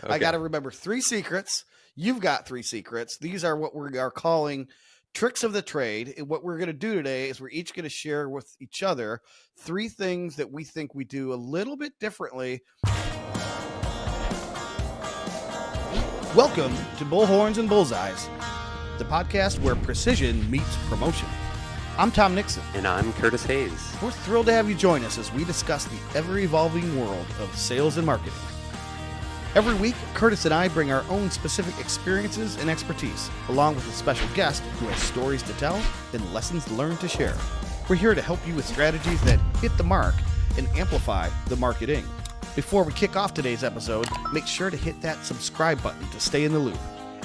Okay. I got to remember 3 secrets. You've got 3 secrets. These are what we are calling tricks of the trade. And what we're going to do today is we're each going to share with each other 3 things that we think we do a little bit differently. Welcome to Bullhorns and Bullseyes, the podcast where precision meets promotion. I'm Tom Nixon. And I'm Curtis Hayes. We're thrilled to have you join us as we discuss the ever-evolving world of sales and marketing. Every week, Curtis and I bring our own specific experiences and expertise, along with a special guest who has stories to tell and lessons learned to share. We're here to help you with strategies that hit the mark and amplify the marketing. Before we kick off today's episode, make sure to hit that subscribe button to stay in the loop.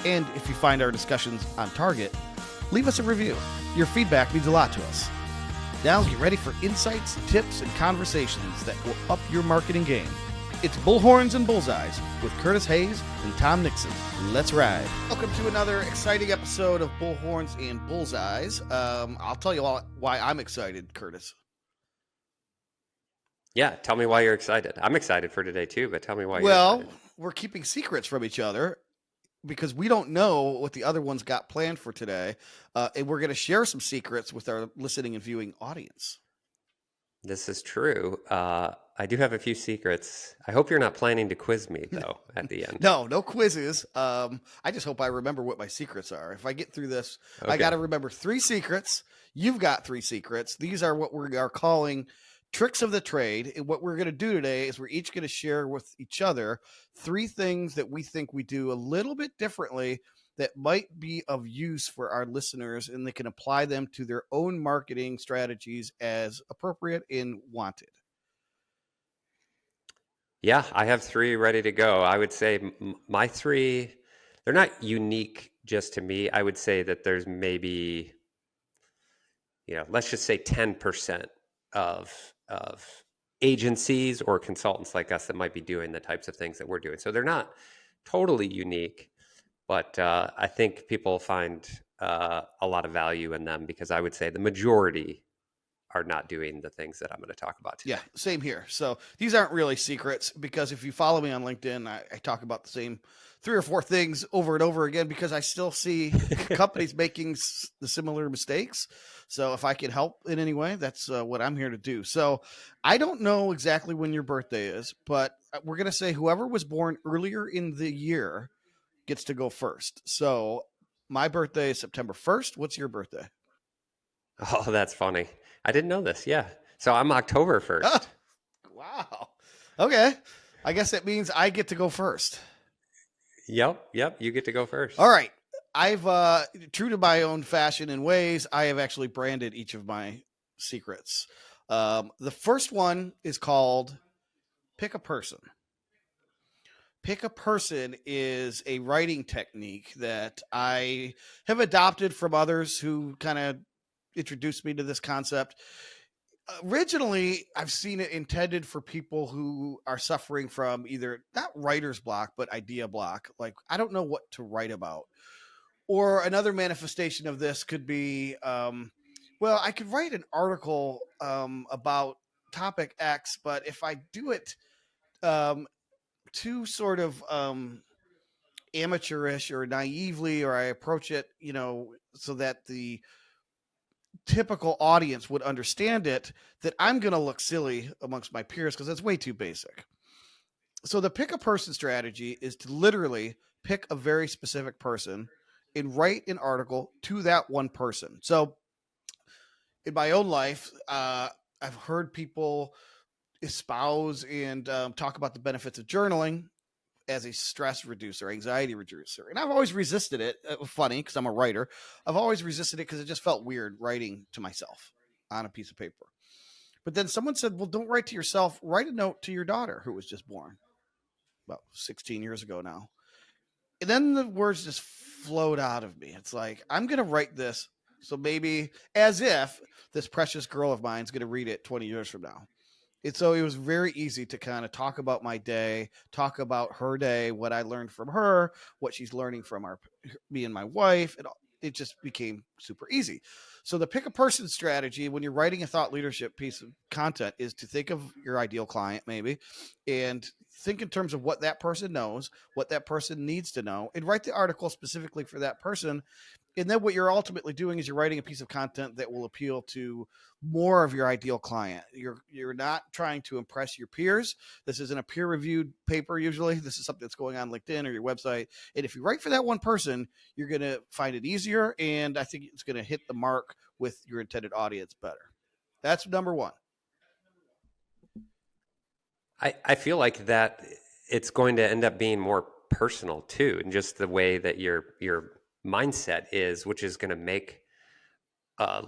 And if you find our discussions on target, leave us a review. Your feedback means a lot to us. Now get ready for insights, tips, and conversations that will up your marketing game. It's Bullhorns and Bullseyes with Curtis Hayes and Tom Nixon. Let's ride. Welcome to another exciting episode of Bullhorns and Bullseyes. I'll tell you why I'm excited, Curtis. Yeah, tell me why you're excited. I'm excited for today too, but tell me why you're excited. Well, we're keeping secrets from each other because we don't know what the other one's got planned for today. And we're going to share some secrets with our listening and viewing audience. This is true. I do have a few secrets. I hope you're not planning to quiz me, though, at the end. No quizzes. I just hope I remember what my secrets are. If I get through this, Okay. I got to remember 3 secrets. You've got 3 secrets. These are what we are calling tricks of the trade. And what we're going to do today is we're each going to share with each other 3 things that we think we do a little bit differently that might be of use for our listeners, and they can apply them to their own marketing strategies as appropriate and wanted. Yeah, I have 3 ready to go. I would say my 3, they're not unique just to me. I would say that there's maybe, let's just say 10% of agencies or consultants like us that might be doing the types of things that we're doing. So they're not totally unique, but I think people find a lot of value in them because I would say the majority are not doing the things that I'm going to talk about today. Yeah, same here. So these aren't really secrets because if you follow me on LinkedIn, I talk about the same 3 or 4 things over and over again because I still see companies making the similar mistakes. So if I can help in any way, that's what I'm here to do. So I don't know exactly when your birthday is, but we're going to say whoever was born earlier in the year gets to go first. So my birthday is September 1st. What's your birthday? Oh, that's funny. I didn't know this. Yeah. So I'm October 1st. Oh, wow. Okay. I guess that means I get to go first. Yep. You get to go first. All right. I've, true to my own fashion and ways, I have actually branded each of my secrets. The first one is called Pick a Person. Pick a Person is a writing technique that I have adopted from others who kind of introduced me to this concept. Originally, I've seen it intended for people who are suffering from either not writer's block, but idea block. Like, I don't know what to write about. Or another manifestation of this could be, well, I could write an article about topic X, but if I do it too sort of amateurish or naively, or I approach it, so that the typical audience would understand it, that I'm going to look silly amongst my peers because it's way too basic. So the pick a person strategy is to literally pick a very specific person and write an article to that one person. So in my own life, I've heard people espouse and talk about the benefits of journaling as a stress reducer, anxiety reducer. And I've always resisted it. Funny, because I'm a writer. I've always resisted it because it just felt weird writing to myself on a piece of paper. But then someone said, well, don't write to yourself. Write a note to your daughter who was just born about 16 years ago now. And then the words just flowed out of me. It's like, I'm going to write this. So maybe as if this precious girl of mine is going to read it 20 years from now. So it was very easy to kind of talk about my day, talk about her day, what I learned from her, what she's learning from me and my wife. it just became super easy. So the pick a person strategy when you're writing a thought leadership piece of content is to think of your ideal client maybe and think in terms of what that person knows, what that person needs to know, and write the article specifically for that person. And then what you're ultimately doing is you're writing a piece of content that will appeal to more of your ideal client. You're not trying to impress your peers. This isn't a peer-reviewed paper usually. This is something that's going on LinkedIn or your website. And if you write for that one person, you're going to find it easier, and I think it's going to hit the mark with your intended audience better. That's number one. I feel like that it's going to end up being more personal too, and just the way that your mindset is, which is going to make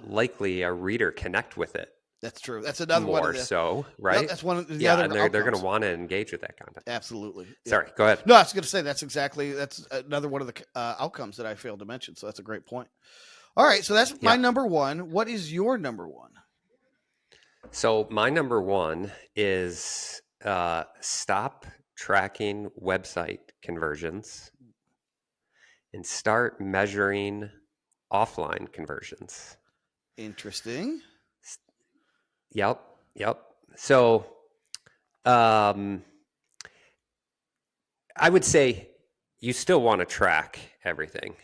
likely a reader connect with it. That's true. That's another more one of the, so, right? Yep, that's one of the Yeah, other and they're going to outcomes. want to engage with that content. Absolutely. Sorry, go ahead. No, I was going to say that's another one of the outcomes that I failed to mention. So that's a great point. All right, so that's my number one. What is your number one? So my number one is stop tracking website conversions and start measuring offline conversions. Interesting. Yep. So I would say you still want to track everything.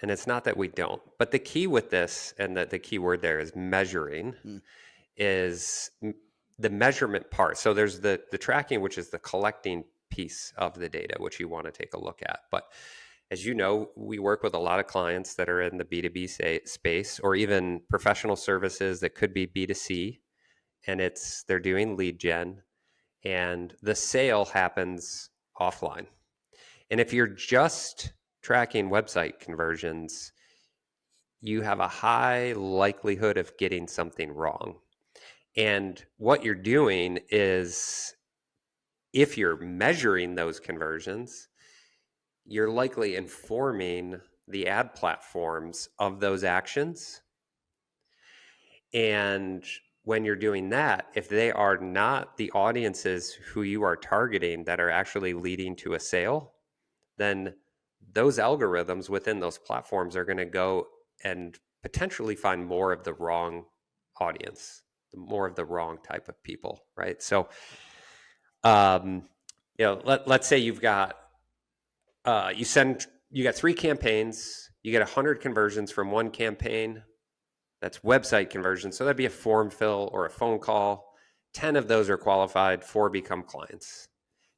And it's not that we don't. But the key with this, and the key word there is measuring, is the measurement part. So there's the tracking, which is the collecting piece of the data, which you want to take a look at. But as you know, we work with a lot of clients that are in the B2B space, or even professional services that could be B2C. And they're doing lead gen, and the sale happens offline. And if you're just tracking website conversions, you have a high likelihood of getting something wrong. And what you're doing is, if you're measuring those conversions, you're likely informing the ad platforms of those actions. And when you're doing that, if they are not the audiences who you are targeting that are actually leading to a sale, then those algorithms within those platforms are going to go and potentially find more of the wrong audience, more of the wrong type of people, right? So, let's say you've got you got 3 campaigns, you get 100 conversions from one campaign. That's website conversion. So that'd be a form fill or a phone call. 10 of those are qualified, 4 become clients.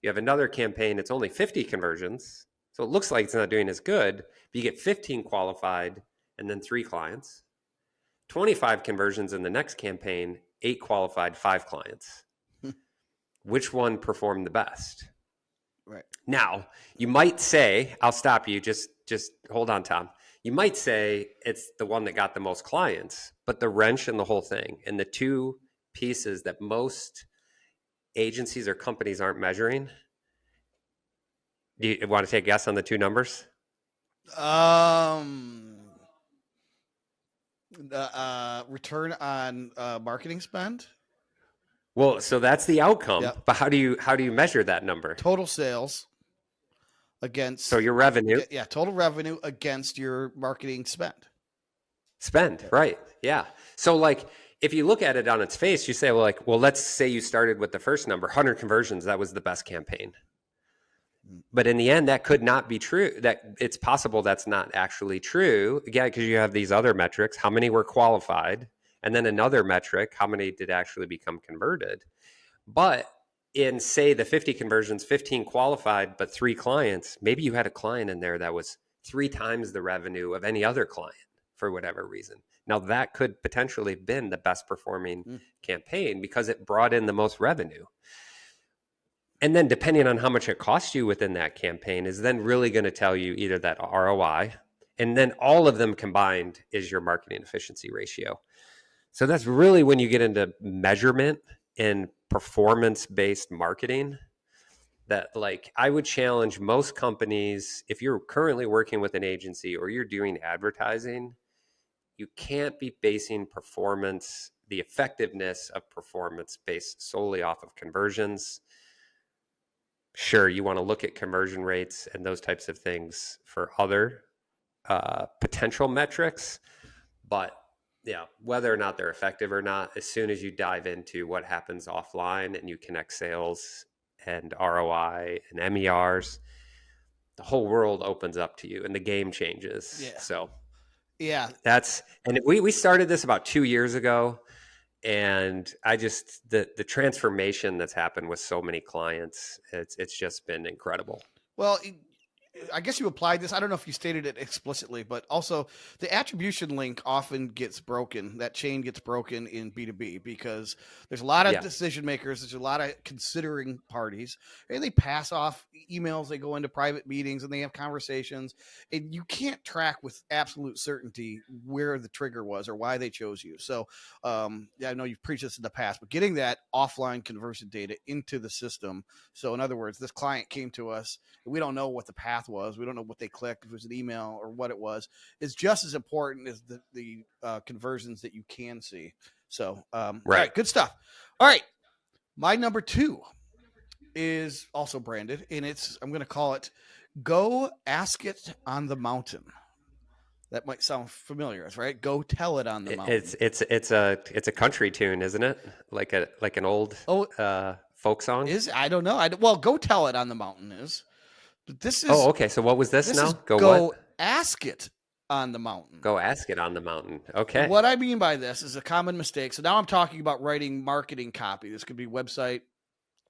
You have another campaign, it's only 50 conversions. So it looks like it's not doing as good, but you get 15 qualified and then 3 clients. 25 conversions in the next campaign, 8 qualified, 5 clients. Which one performed the best? Right. Now, you might say, I'll stop you, just hold on, Tom. You might say it's the one that got the most clients, but the wrench in the whole thing, and the 2 pieces that most agencies or companies aren't measuring. Do you want to take a guess on the 2 numbers? Return on marketing spend. Well, so that's the outcome. Yep. But how do you measure that number? Total sales against. So your revenue. Yeah, total revenue against your marketing spend. Right. Yeah. So like, if you look at it on its face, you say, well, let's say you started with the first number, 100 conversions. That was the best campaign. But in the end, that could not be true. That it's possible that's not actually true. Again, because you have these other metrics. How many were qualified? And then another metric, how many did actually become converted? But in, say, the 50 conversions, 15 qualified, but 3 clients, maybe you had a client in there that was 3 times the revenue of any other client for whatever reason. Now, that could potentially have been the best performing campaign because it brought in the most revenue. And then depending on how much it costs you within that campaign is then really going to tell you either that ROI, and then all of them combined is your marketing efficiency ratio. So that's really when you get into measurement and performance-based marketing, that like I would challenge most companies, if you're currently working with an agency or you're doing advertising, you can't be basing performance, the effectiveness of performance based solely off of conversions. Sure, you want to look at conversion rates and those types of things for other potential metrics, but yeah, whether or not they're effective or not, as soon as you dive into what happens offline and you connect sales and ROI and MERs, the whole world opens up to you and the game changes. Yeah. So Yeah. and we started this about 2 years ago, and I just the transformation that's happened with so many clients, it's just been incredible. Well, I guess you applied this. I don't know if you stated it explicitly, but also the attribution link often gets broken. That chain gets broken in B2B because there's a lot of Yeah. decision makers. There's a lot of considering parties, and they pass off emails. They go into private meetings and they have conversations, and you can't track with absolute certainty where the trigger was or why they chose you. So, yeah, I know you've preached this in the past, but getting that offline conversion data into the system. So, in other words, this client came to us. We don't know what the path was. We don't know what they clicked, if it was an email or what it was, is just as important as the conversions that you can see. So, all right, good stuff. All right. My number 2 is also branded, and I'm going to call it Go Ask It on the Mountain. That might sound familiar, right? Go tell it on the mountain. It's a country tune, isn't it? Like an old folk song. I don't know. Well, Go Tell It on the Mountain is. But this is okay. So what was this now? Go Ask It on the Mountain. Go Ask It on the Mountain. Okay. What I mean by this is a common mistake. So now I'm talking about writing marketing copy. This could be website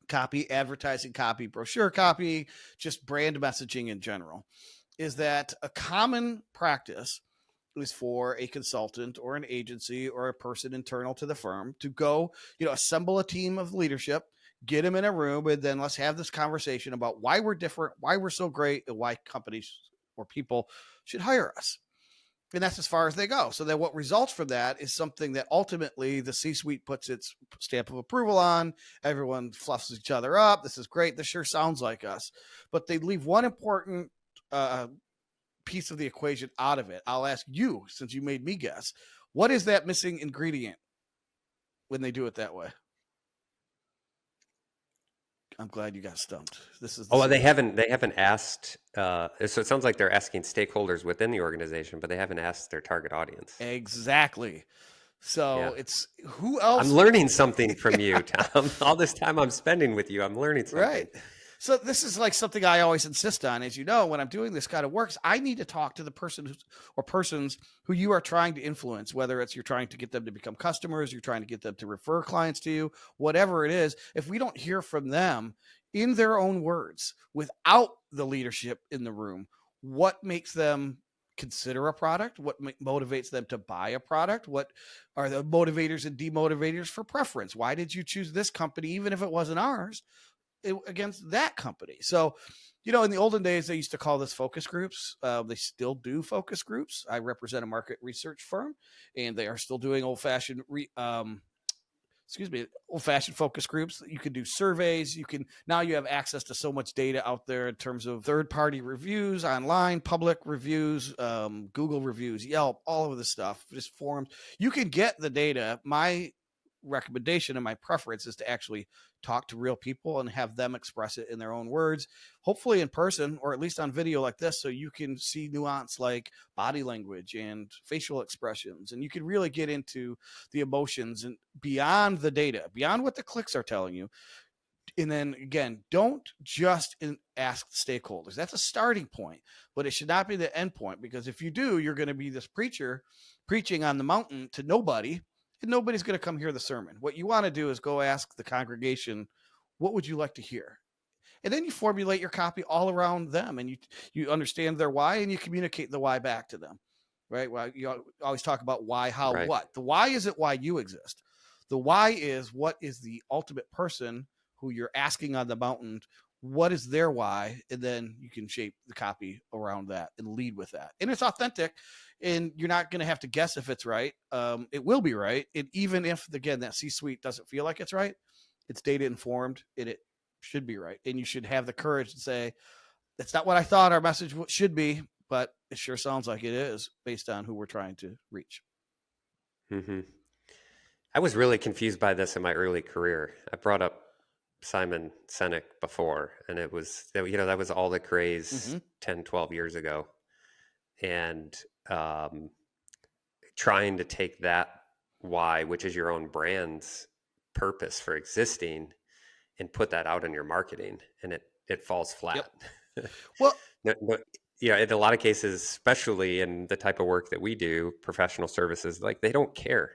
copy, advertising copy, brochure copy, just brand messaging in general. Is that a common practice is for a consultant or an agency or a person internal to the firm to go, assemble a team of leadership, get them in a room, and then let's have this conversation about why we're different, why we're so great, and why companies or people should hire us. And that's as far as they go. So then what results from that is something that ultimately the C-suite puts its stamp of approval on. Everyone fluffs each other up. This is great. This sure sounds like us. But they leave one important piece of the equation out of it. I'll ask you, since you made me guess, what is that missing ingredient when they do it that way? I'm glad you got stumped. They haven't asked. So it sounds like they're asking stakeholders within the organization, but they haven't asked their target audience. Exactly. So it's who else? I'm learning something from you, Tom. All this time I'm spending with you, I'm learning something. Right. So this is like something I always insist on. As you know, when I'm doing this kind of work, I need to talk to the person or persons who you are trying to influence, whether it's you're trying to get them to become customers, you're trying to get them to refer clients to you, whatever it is. If we don't hear from them in their own words, without the leadership in the room, what makes them consider a product? What motivates them to buy a product? What are the motivators and demotivators for preference? Why did you choose this company, even if it wasn't ours? Against that company. So, in the olden days, they used to call this focus groups. They still do focus groups. I represent a market research firm, and they are still doing old-fashioned focus groups. You can do surveys. Now you have access to so much data out there in terms of third-party reviews, online, public reviews, Google reviews, Yelp, all of this stuff, just forums. You can get the data. My recommendation and my preference is to actually talk to real people and have them express it in their own words, hopefully in person or at least on video like this, so you can see nuance like body language and facial expressions, and you can really get into the emotions and beyond the data, beyond what the clicks are telling you. And then again, don't just ask stakeholders. That's a starting point, but it should not be the end point, because if you do, you're going to be this preacher preaching on the mountain to nobody, and nobody's going to come hear the sermon. What you want to do is go ask the congregation, what would you like to hear? And then you formulate your copy all around them, and you understand their why, and you communicate the why back to them, right? Well, you always talk about why, how, right. What. The why isn't why you exist. The why is what is the ultimate person who you're asking on the mountain, what is their why? And then you can shape the copy around that and lead with that. And it's authentic, and you're not going to have to guess if it's right. It will be right. And even if, again, that C-suite doesn't feel like it's right, it's data informed and it should be right. And you should have the courage to say, that's not what I thought our message should be, but it sure sounds like it is based on who we're trying to reach. Mm-hmm. I was really confused by this in my early career. I brought up Simon Sinek before, and it was, that was all the craze 10, 12 years ago. and trying to take that why, which is your own brand's purpose for existing, and put that out in your marketing, and it falls Yep. flat. Well, Yeah, in a lot of cases, especially in the type of work that we do, professional services, like they don't care.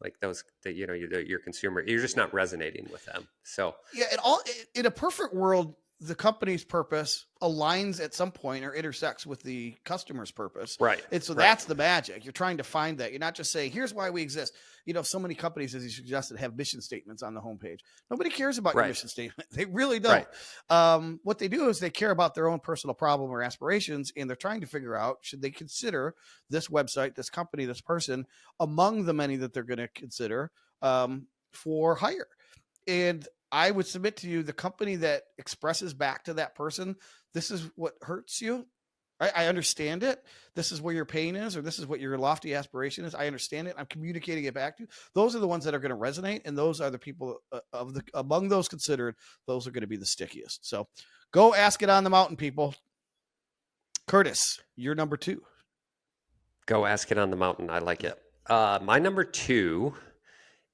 Like those, that your consumer, you're just not resonating with them. So yeah, in a perfect world, the company's purpose aligns at some point or intersects with the customer's purpose. right, And so right, that's the magic. You're trying to find that. You're not just saying, here's why we exist. So many companies, as you suggested, have mission statements on the homepage. Nobody cares about your right, mission statement. They really right. don't. What they do is they care about their own personal problem or aspirations, and they're trying to figure out, should they consider this website, this company, this person among the many that they're going to consider for hire. And I would submit to you, the company that expresses back to that person, this is what hurts you. I understand it. This is where your pain is, or this is what your lofty aspiration is. I understand it. I'm communicating it back to you. Those are the ones that are going to resonate. And those are the people among those considered, those are going to be the stickiest. So go ask it on the mountain, people. Curtis, you're number 2. Go ask it on the mountain. I like it. My number 2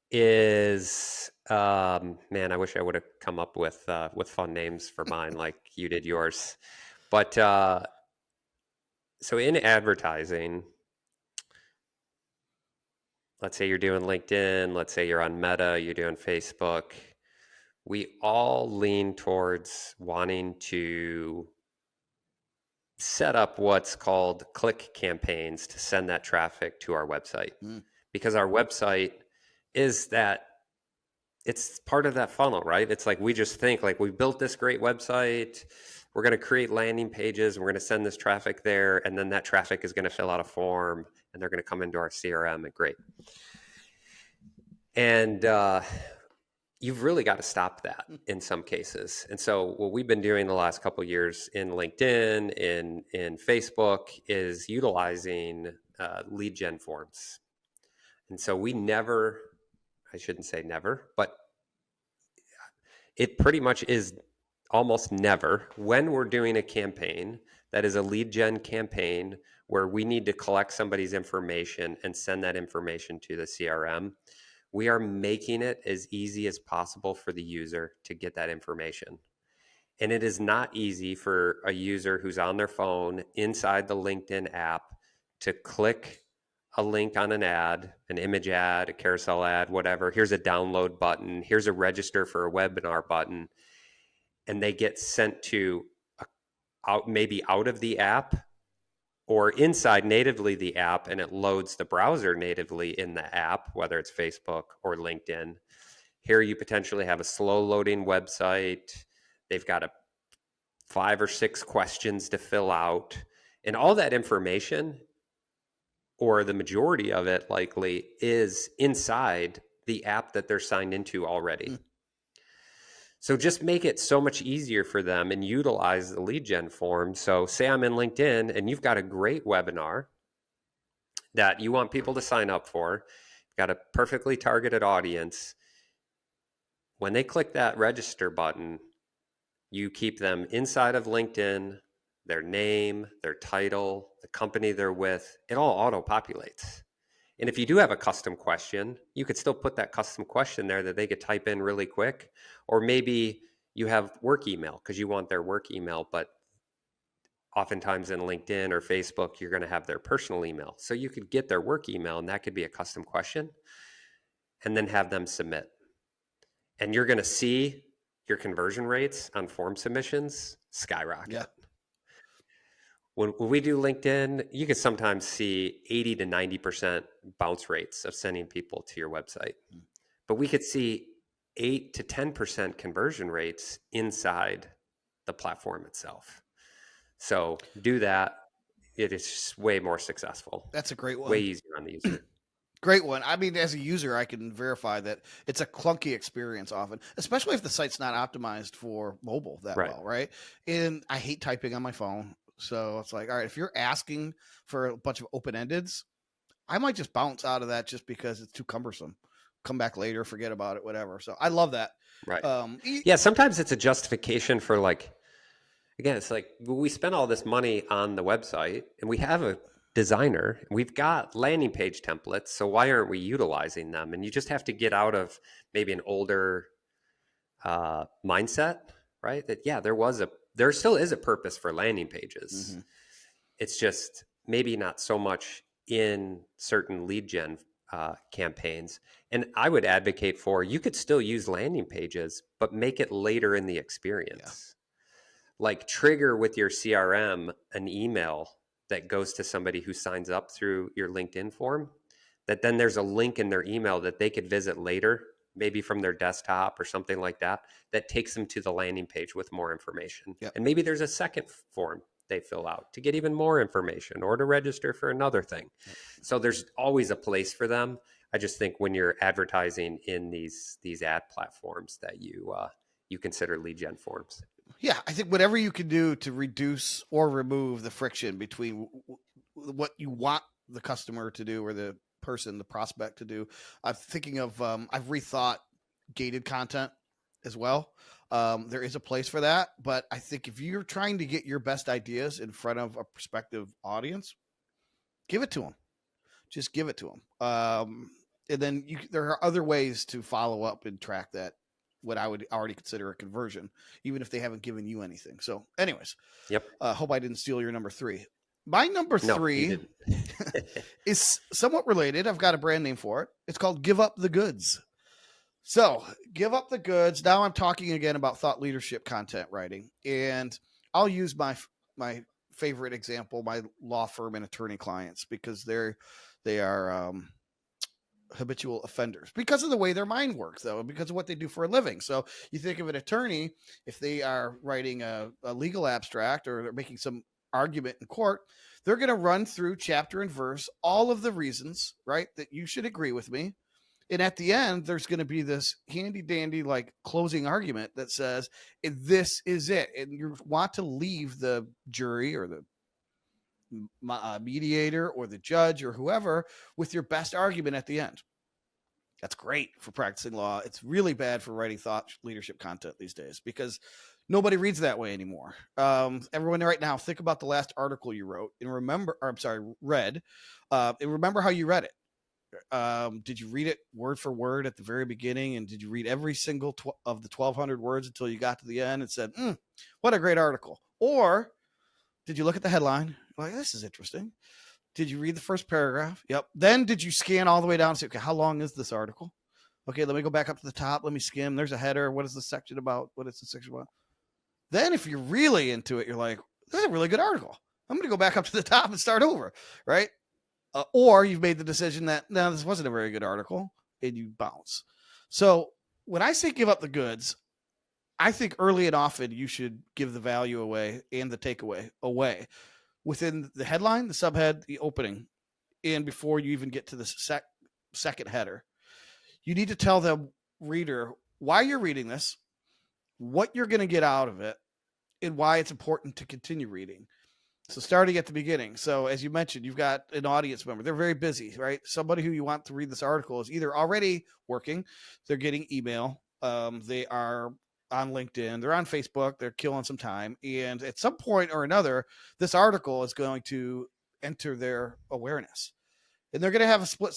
is man, I wish I would have come up with fun names for mine like you did yours. But so in advertising, let's say you're doing LinkedIn, let's say you're on Meta, you're doing Facebook, we all lean towards wanting to set up what's called click campaigns to send that traffic to our website. Because our website is that, it's part of that funnel, right? It's like we just think like we built this great website, we're going to create landing pages, we're going to send this traffic there, and then that traffic is going to fill out a form and they're going to come into our CRM, and great. And you've really got to stop that in some cases. And so what we've been doing the last couple of years in LinkedIn, in Facebook, is utilizing lead gen forms. And so we never, I shouldn't say never, but it pretty much is almost never, when we're doing a campaign that is a lead gen campaign where we need to collect somebody's information and send that information to the CRM, we are making it as easy as possible for the user to get that information. And it is not easy for a user who's on their phone inside the LinkedIn app to click a link on an ad, an image ad, a carousel ad, whatever. Here's a download button. Here's a register for a webinar button. And they get sent to maybe out of the app or inside natively the app, and it loads the browser natively in the app, whether it's Facebook or LinkedIn. Here you potentially have a slow loading website. They've got 5 or 6 questions to fill out. And all that information, or the majority of it likely, is inside the app that they're signed into already. So just make it so much easier for them and utilize the lead gen form. So say I'm in LinkedIn and you've got a great webinar that you want people to sign up for, you've got a perfectly targeted audience. When they click that register button, you keep them inside of LinkedIn, their name, their title, the company they're with, it all auto-populates. And if you do have a custom question, you could still put that custom question there that they could type in really quick. Or maybe you have work email because you want their work email, but oftentimes in LinkedIn or Facebook, you're going to have their personal email. So you could get their work email, and that could be a custom question, and then have them submit. And you're going to see your conversion rates on form submissions skyrocket. Yeah. When we do LinkedIn, you can sometimes see 80 to 90% bounce rates of sending people to your website. But we could see 8 to 10% conversion rates inside the platform itself. So do that. It is just way more successful. That's a great one. Way easier on the user. Great one. I mean, as a user, I can verify that it's a clunky experience often, especially if the site's not optimized for mobile that well, right? And I hate typing on my phone. So it's like, all right, if you're asking for a bunch of open-endeds, I might just bounce out of that just because it's too cumbersome. Come back later, forget about it, whatever. So I love that. Right. Yeah, sometimes it's a justification for like, again, it's like we spend all this money on the website and we have a designer and we've got landing page templates. So why aren't we utilizing them? And you just have to get out of maybe an older mindset, right? That, yeah, there still is a purpose for landing pages. Mm-hmm. It's just maybe not so much in certain lead gen campaigns. And I would advocate for, you could still use landing pages, but make it later in the experience. Like trigger with your CRM an email that goes to somebody who signs up through your LinkedIn form, that then there's a link in their email that they could visit later, maybe from their desktop or something like that, that takes them to the landing page with more information. Yep. And maybe there's a second form they fill out to get even more information or to register for another thing. Yep. So there's always a place for them. I just think when you're advertising in these ad platforms that you consider lead gen forms. Yeah, I think whatever you can do to reduce or remove the friction between what you want the customer to do or the person, the prospect to do. I'm thinking of, I've rethought gated content as well. There is a place for that, but I think if you're trying to get your best ideas in front of a prospective audience, give it to them. Just give it to them. And then there are other ways to follow up and track that, what I would already consider a conversion, even if they haven't given you anything. So anyways, Yep. Hope I didn't steal your number 3. My number 3 is somewhat related. I've got a brand name for it. It's called Give Up the Goods. So give up the goods. Now I'm talking again about thought leadership content writing, and I'll use my favorite example, my law firm and attorney clients, because they are habitual offenders because of the way their mind works, though, and because of what they do for a living. So you think of an attorney, if they are writing a legal abstract or they're making some argument in court, they're going to run through chapter and verse all of the reasons, right, that you should agree with me. And at the end, there's going to be this handy dandy like closing argument that says, this is it. And you want to leave the jury or the mediator or the judge or whoever with your best argument at the end. That's great for practicing law. It's really bad for writing thought leadership content these days because nobody reads that way anymore. Everyone right now, think about the last article you wrote and read, and remember how you read it. Did you read it word for word at the very beginning? And did you read every single of the 1,200 words until you got to the end and said, what a great article? Or did you look at the headline? Like, this is interesting. Did you read the first paragraph? Yep. Then did you scan all the way down and say, okay, how long is this article? Okay, let me go back up to the top. Let me skim. There's a header. What is the section about? What is the section about? Then if you're really into it, you're like, this is a really good article. I'm going to go back up to the top and start over, right? Or you've made the decision that, no, this wasn't a very good article, and you bounce. So when I say give up the goods, I think early and often you should give the value away and the takeaway away within the headline, the subhead, the opening, and before you even get to the second header. You need to tell the reader why you're reading this, what you're going to get out of it, and why it's important to continue reading. So starting at the beginning. So as you mentioned, you've got an audience member. They're very busy, right? Somebody who you want to read this article is either already working, they're getting email, they are on LinkedIn, they're on Facebook, they're killing some time. And at some point or another, this article is going to enter their awareness. And they're going to have a split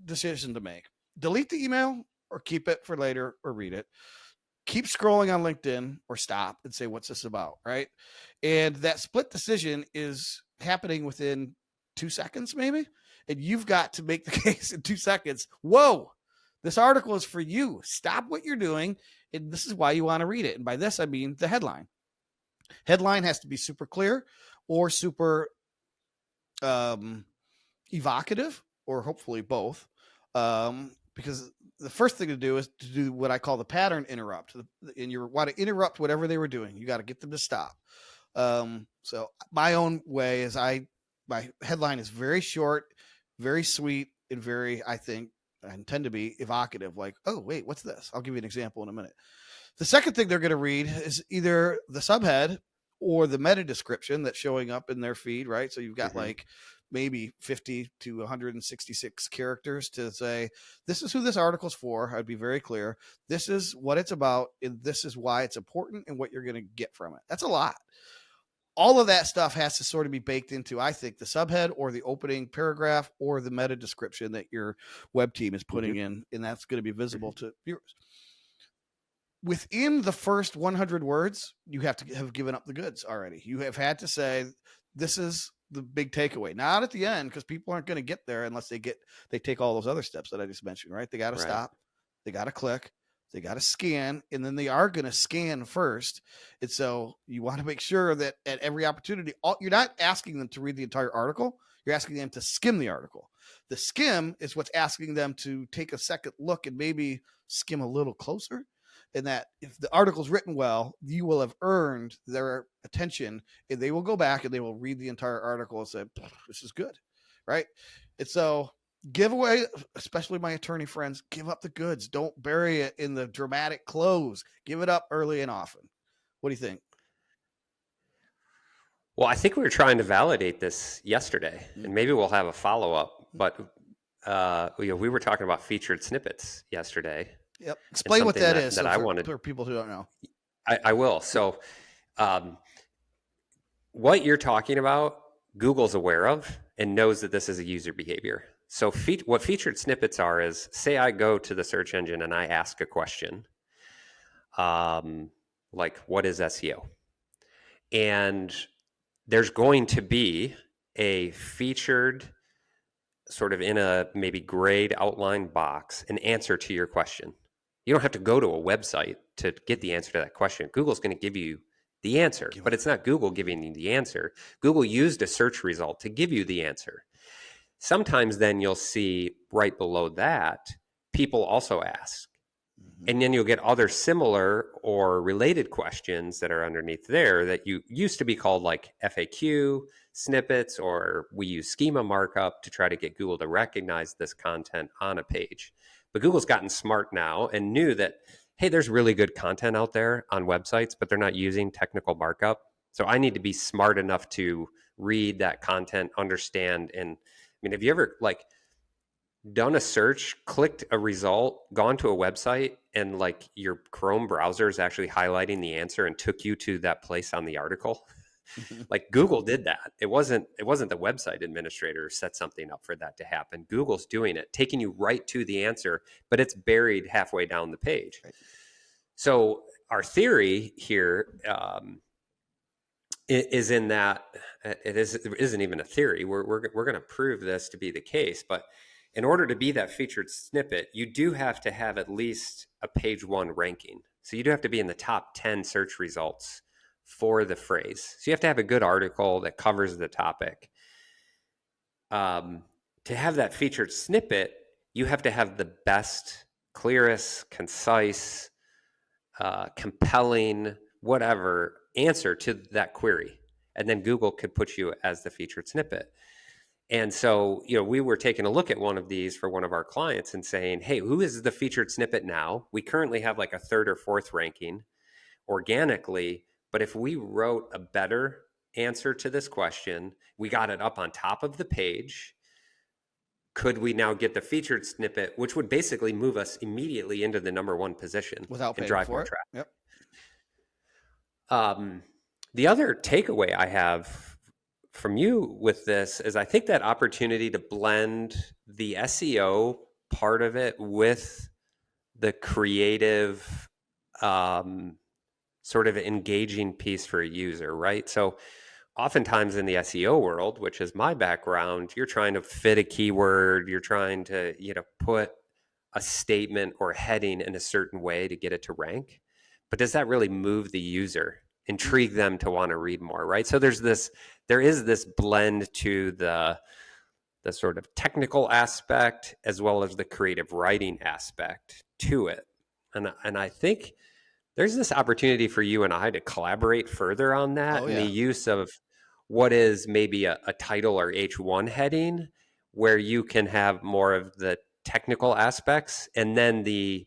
decision to make. Delete the email or keep it for later or read it. Keep scrolling on LinkedIn or stop and say, what's this about, right? And that split decision is happening within 2 seconds, maybe. And you've got to make the case in 2 seconds. Whoa, this article is for you. Stop what you're doing. And this is why you want to read it. And by this, I mean the headline. Headline has to be super clear or super evocative, or hopefully both. Because the first thing to do is to do what I call the pattern interrupt. And you want to interrupt whatever they were doing. You got to get them to stop. So my own way is my headline is very short, very sweet, and very, I intend to be evocative. Like, oh, wait, what's this? I'll give you an example in a minute. The second thing they're going to read is either the subhead or the meta description that's showing up in their feed, right? So you've got Mm-hmm. like maybe 50 to 166 characters to say, this is who this article's for. I'd be very clear. This is what it's about, and this is why it's important and what you're going to get from it. That's a lot. All of that stuff has to sort of be baked into, I think, the subhead or the opening paragraph or the meta description that your web team is putting in, and that's going to be visible to viewers. Within the first 100 words, you have to have given up the goods already. You have had to say, this is the big takeaway. Not at the end, because people aren't going to get there unless they take all those other steps that I just mentioned, right? They got to stop, they got to click, they got to scan, and then they are going to scan first. And so you want to make sure that at every opportunity, you're not asking them to read the entire article. You're asking them to skim the article. The skim is what's asking them to take a second look and maybe skim a little closer. And that if the article's written well, you will have earned their attention, and they will go back and they will read the entire article and say, this is good, right? And so give away, especially my attorney friends, give up the goods. Don't bury it in the dramatic close. Give it up early and often. What do you think? Well, I think we were trying to validate this yesterday, and maybe we'll have a follow-up, but we were talking about featured snippets yesterday. Yep. Explain what that is for people who don't know. I will. So what you're talking about, Google's aware of and knows that this is a user behavior. So what featured snippets are is, say I go to the search engine and I ask a question, like, what is SEO? And there's going to be a featured, sort of in a maybe grayed outline box, an answer to your question. You don't have to go to a website to get the answer to that question. Google's going to give you the answer, but it's not Google giving you the answer. Google used a search result to give you the answer. Sometimes then you'll see right below that, people also ask. And then you'll get other similar or related questions that are underneath there that you used to be called like FAQ snippets, or we use schema markup to try to get Google to recognize this content on a page. But Google's gotten smart now and knew that, hey, there's really good content out there on websites, but they're not using technical markup. So I need to be smart enough to read that content, understand. And I mean, have you ever like done a search, clicked a result, gone to a website, and like your Chrome browser is actually highlighting the answer and took you to that place on the article? Like Google did that. It wasn't the website administrator set something up for that to happen. Google's doing it, taking you right to the answer, but it's buried halfway down the page. Right. So our theory here is in that it isn't even a theory. We're going to prove this to be the case, but in order to be that featured snippet, you do have to have at least a page one ranking. So you do have to be in the top 10 search results for the phrase. So you have to have a good article that covers the topic. To have that featured snippet, you have to have the best, clearest, concise, compelling, whatever answer to that query. And then Google could put you as the featured snippet. And so, we were taking a look at one of these for one of our clients and saying, hey, who is the featured snippet now? We currently have like a third or fourth ranking organically, but if we wrote a better answer to this question, we got it up on top of the page, could we now get the featured snippet, which would basically move us immediately into the number one position without paying and drive for more it? traffic? Yep. The other takeaway I have from you with this is I think that opportunity to blend the SEO part of it with the creative, sort of engaging piece for a user, right? So oftentimes in the SEO world, which is my background, you're trying to fit a keyword, you're trying to, put a statement or heading in a certain way to get it to rank. But does that really move the user, intrigue them to want to read more, right? So there is this blend to the sort of technical aspect as well as the creative writing aspect to it. And I think there's this opportunity for you and I to collaborate further on that, and the use of what is maybe a title or H1 heading, where you can have more of the technical aspects, and then the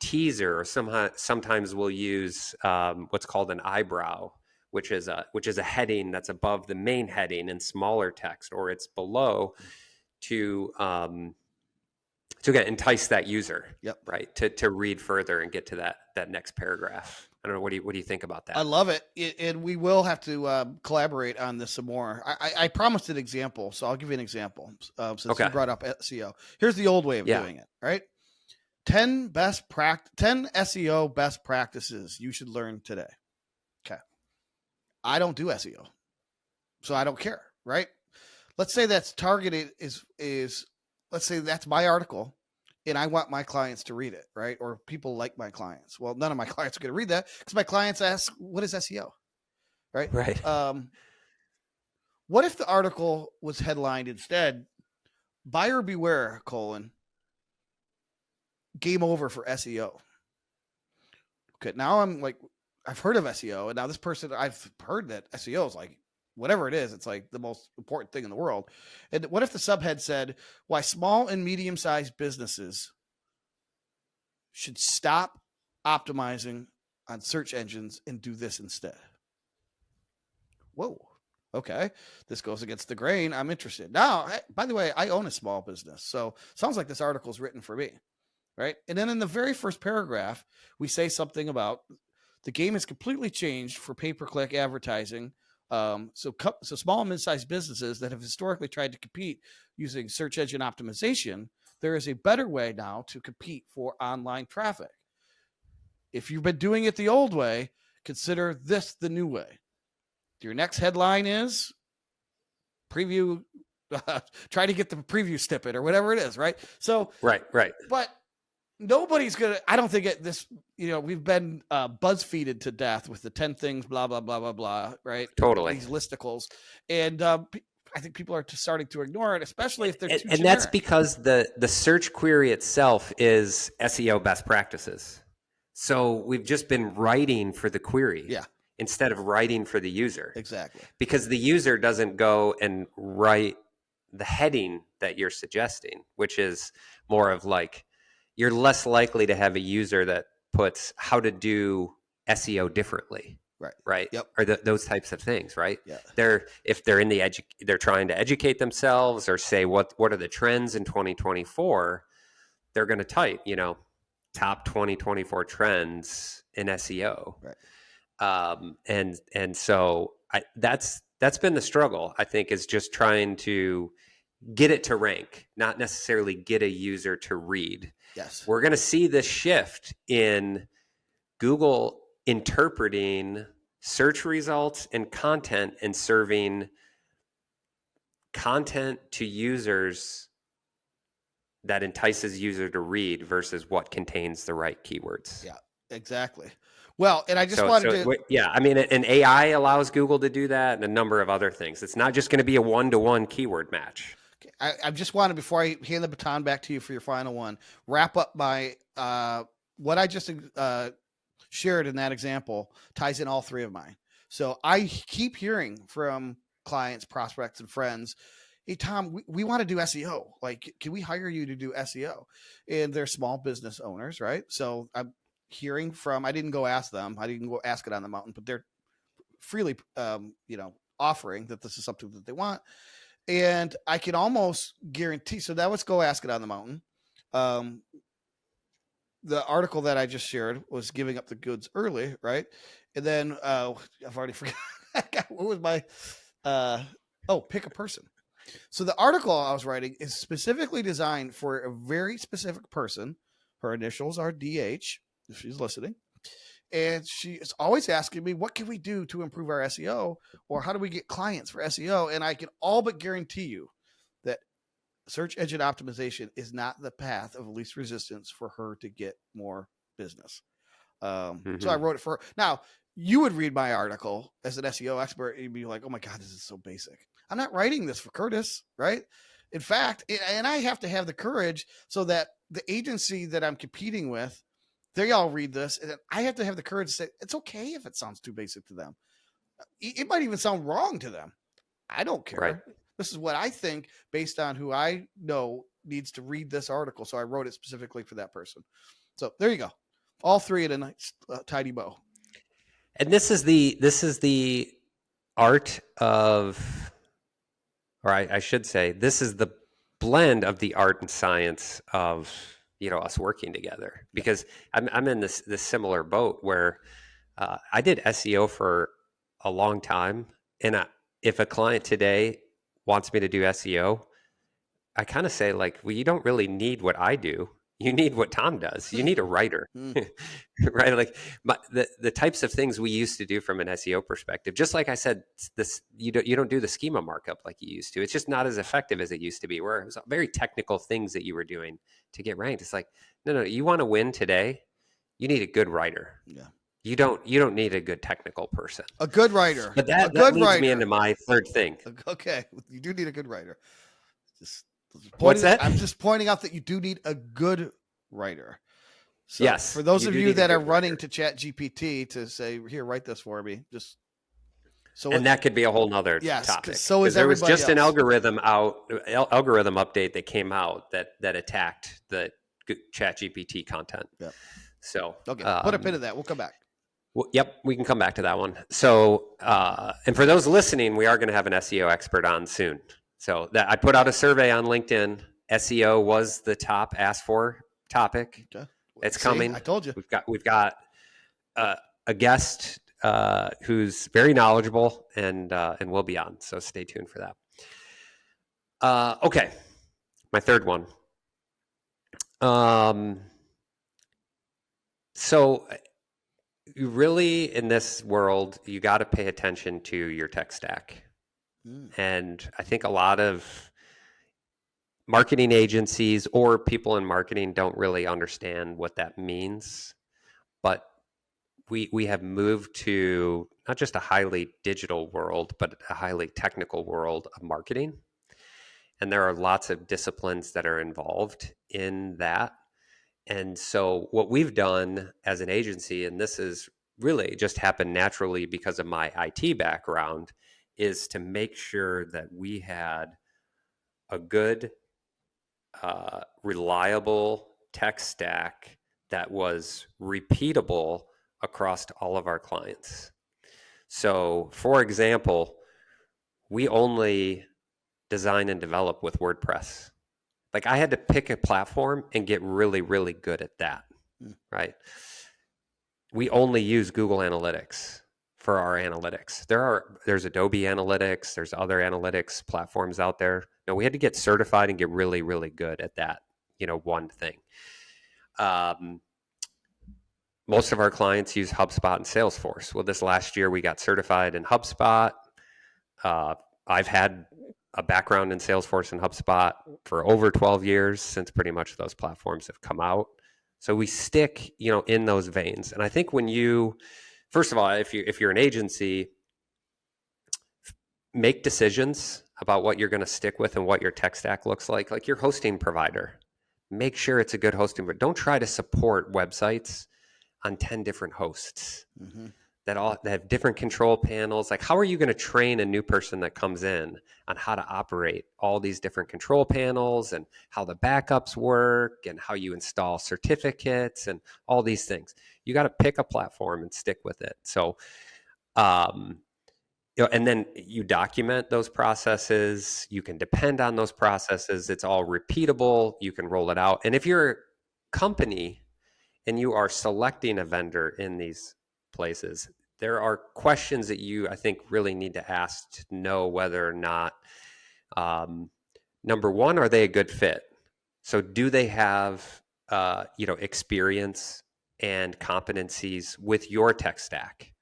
teaser, or sometimes we'll use what's called an eyebrow, which is a heading that's above the main heading in smaller text, or it's below, to again entice that user, Yep. right, to read further and get to that next paragraph. I don't know. What do you think about that? I love it. And we will have to collaborate on this some more. I promised an example, so I'll give you an example. Since Okay. you brought up SEO, here's the old way of doing it, right? 10 SEO best practices you should learn today. Okay. I don't do SEO, so I don't care, right? Let's say that's targeted is let's say that's my article and I want my clients to read it, right? Or people like my clients. Well, none of my clients are going to read that because my clients ask, what is SEO? Right. Right. What if the article was headlined instead, buyer beware, game over for SEO? Okay. Now I'm like, I've heard of SEO, and now this person, I've heard that SEO is like, whatever it is, it's like the most important thing in the world. And what if the subhead said, why small and medium-sized businesses should stop optimizing on search engines and do this instead? Whoa. Okay. This goes against the grain. I'm interested. Now, by the way, I own a small business, so sounds like this article is written for me, right? And then in the very first paragraph, we say something about the game has completely changed for pay-per-click advertising. So small and mid-sized businesses that have historically tried to compete using search engine optimization, there is a better way now to compete for online traffic. If you've been doing it the old way, consider this the new way. Your next headline is preview, try to get the preview snippet or whatever it is, right? So, right. But nobody's going to, I don't think we've been BuzzFeeded to death with the 10 things, blah, blah, blah, blah, blah, right? Totally. These listicles. And I think people are just starting to ignore it, especially if they're too generic. And that's because the search query itself is SEO best practices. So we've just been writing for the query instead of writing for the user. Exactly. Because the user doesn't go and write the heading that you're suggesting, which is more of like, you're less likely to have a user that puts how to do SEO differently. Right. Yep. Or those types of things, right? Yeah. If they're in they're trying to educate themselves or say what are the trends in 2024, they're going to type, top 2024 trends in SEO. Right. And so that's been the struggle, I think, is just trying to get it to rank, not necessarily get a user to read. Yes. We're going to see this shift in Google interpreting search results and content and serving content to users that entices user to read versus what contains the right keywords. Yeah, exactly. Well, and I just wanted to... Yeah, I mean, and AI allows Google to do that and a number of other things. It's not just going to be a one-to-one keyword match. I just wanted, before I hand the baton back to you for your final one, wrap up my what I just shared in that example ties in all three of mine. So I keep hearing from clients, prospects, and friends, hey, Tom, we want to do SEO. Like, can we hire you to do SEO? And they're small business owners, right? So I'm hearing from, I didn't go ask them. I didn't go ask it on the mountain, but they're freely, offering that this is something that they want. And I can almost guarantee, so now let's go ask it on the mountain. The article that I just shared was giving up the goods early, right? And then I've already forgotten. What was my, pick a person. So the article I was writing is specifically designed for a very specific person. Her initials are DH, if she's listening. And she is always asking me, what can we do to improve our SEO? Or how do we get clients for SEO? And I can all but guarantee you that search engine optimization is not the path of least resistance for her to get more business. So I wrote it for her. Now, you would read my article as an SEO expert and you'd be like, oh my God, this is so basic. I'm not writing this for Curtis, right? In fact, and I have to have the courage so that the agency that I'm competing with, they all read this, and I have to have the courage to say, it's okay if it sounds too basic to them. It might even sound wrong to them. I don't care. Right. This is what I think based on who I know needs to read this article. So I wrote it specifically for that person. So there you go. All three in a nice tidy bow. And this is the art of, or I should say, this is the blend of the art and science of, us working together. Because I'm in this similar boat where I did SEO for a long time, and if a client today wants me to do SEO, I kind of say, like, well, you don't really need what I do. You need what Tom does. You need a writer, right? Like the types of things we used to do from an SEO perspective. Just like I said, you don't do the schema markup like you used to. It's just not as effective as it used to be. Where it was very technical things that you were doing to get ranked. It's like, no. You want to win today, you need a good writer. Yeah. You don't need a good technical person. A good writer. But that leads me into my third thing. Okay, you do need a good writer. What's that? I'm just pointing out that you do need a good writer. So yes. For those of you that are running to Chat GPT to say, here, write this for me, just so. And that could be a whole nother topic. So is there was everybody just else. an algorithm update that came out that attacked the Chat GPT content. Yep. So okay, put a pin in that. We'll come back. Well, yep, we can come back to that one. So, and for those listening, we are going to have an SEO expert on soon. So that I put out a survey on LinkedIn. SEO was the top asked for topic. Okay. It's coming. I told you. We've got a guest who's very knowledgeable and will be on. So stay tuned for that. Okay, my third one. So you really, in this world, you got to pay attention to your tech stack. And I think a lot of marketing agencies or people in marketing don't really understand what that means. But we have moved to not just a highly digital world, but a highly technical world of marketing. And there are lots of disciplines that are involved in that. And so what we've done as an agency, and this is really just happened naturally because of my IT background, is to make sure that we had a good, reliable tech stack that was repeatable across all of our clients. So, for example, we only design and develop with WordPress. Like I had to pick a platform and get really, really good at that, right? We only use Google Analytics for our analytics. There's Adobe Analytics, there's other analytics platforms out there. No, we had to get certified and get really, really good at that, one thing. Most of our clients use HubSpot and Salesforce. Well, this last year we got certified in HubSpot. I've had a background in Salesforce and HubSpot for over 12 years since pretty much those platforms have come out. So we stick, in those veins. And I think when first of all, if you're an agency, make decisions about what you're going to stick with and what your tech stack looks like your hosting provider. Make sure it's a good hosting, but don't try to support websites on 10 different hosts that have different control panels. Like, how are you going to train a new person that comes in on how to operate all these different control panels and how the backups work and how you install certificates and all these things? You got to pick a platform and stick with it. So, and then you document those processes. You can depend on those processes. It's all repeatable. You can roll it out. And if you're a company and you are selecting a vendor in these places, there are questions that you, I think, really need to ask to know whether or not, number one, are they a good fit? So do they have, experience and competencies with your tech stack?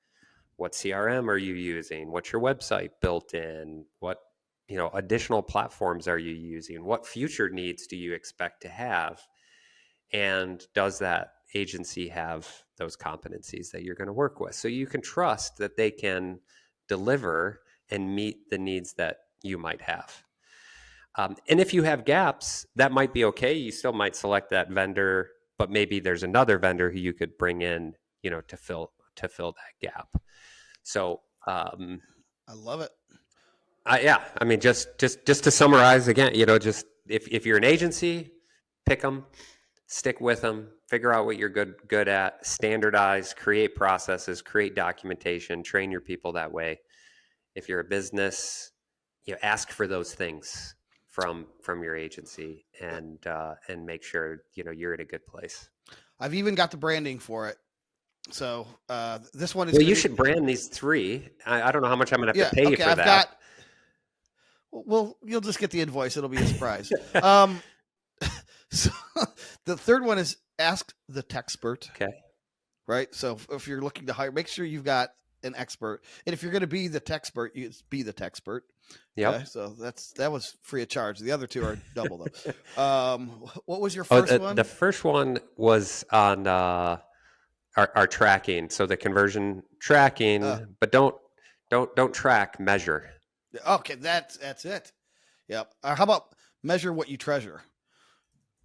What CRM are you using? What's your website built in? What, additional platforms are you using? What future needs do you expect to have? And does that agency have those competencies that you're going to work with? So you can trust that they can deliver and meet the needs that you might have. And if you have gaps, that might be okay. You still might select that vendor, but maybe there's another vendor who you could bring in, to fill that gap. So I love it. I mean, just to summarize again, just if you're an agency, pick them. stick with them, figure out what you're good at, standardize, create processes, create documentation, train your people that way. If you're a business, ask for those things from your agency, and make sure you're in a good place. I've even got the branding for it. So this one is. Well, you should brand these 3. I don't know how much I'm going to have to pay you for that. Well, you'll just get the invoice. It'll be a surprise. So the third one is ask the techspert. Okay. Right. So if you're looking to hire, make sure you've got an expert. And if you're going to be the techspert, you be the techspert. Yeah. Okay? So that was free of charge. The other 2 are double though. What was your first one? The first one was on our tracking. So the conversion tracking, but don't track, measure. Okay, that's it. Yep. How about measure what you treasure?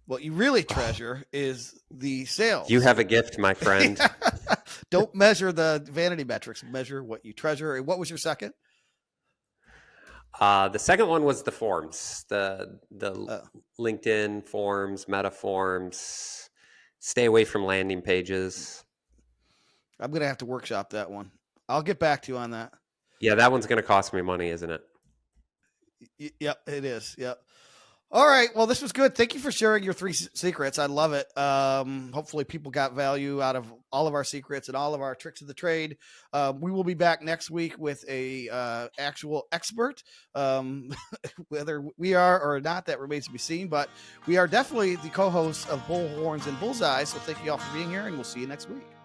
What you really treasure is the sales. You have a gift, my friend. Don't measure the vanity metrics. Measure what you treasure. And what was your second? The second one was the forms, the LinkedIn forms, Meta forms. Stay away from landing pages. I'm going to have to workshop that one. I'll get back to you on that. Yeah, that one's going to cost me money, isn't it? Yep, it is. Yep. All right. Well, this was good. Thank you for sharing your 3 secrets. I love it. Hopefully people got value out of all of our secrets and all of our tricks of the trade. We will be back next week with a actual expert. Whether we are or not, that remains to be seen, but we are definitely the co-hosts of Bullhorns and Bullseyes. So thank you all for being here, and we'll see you next week.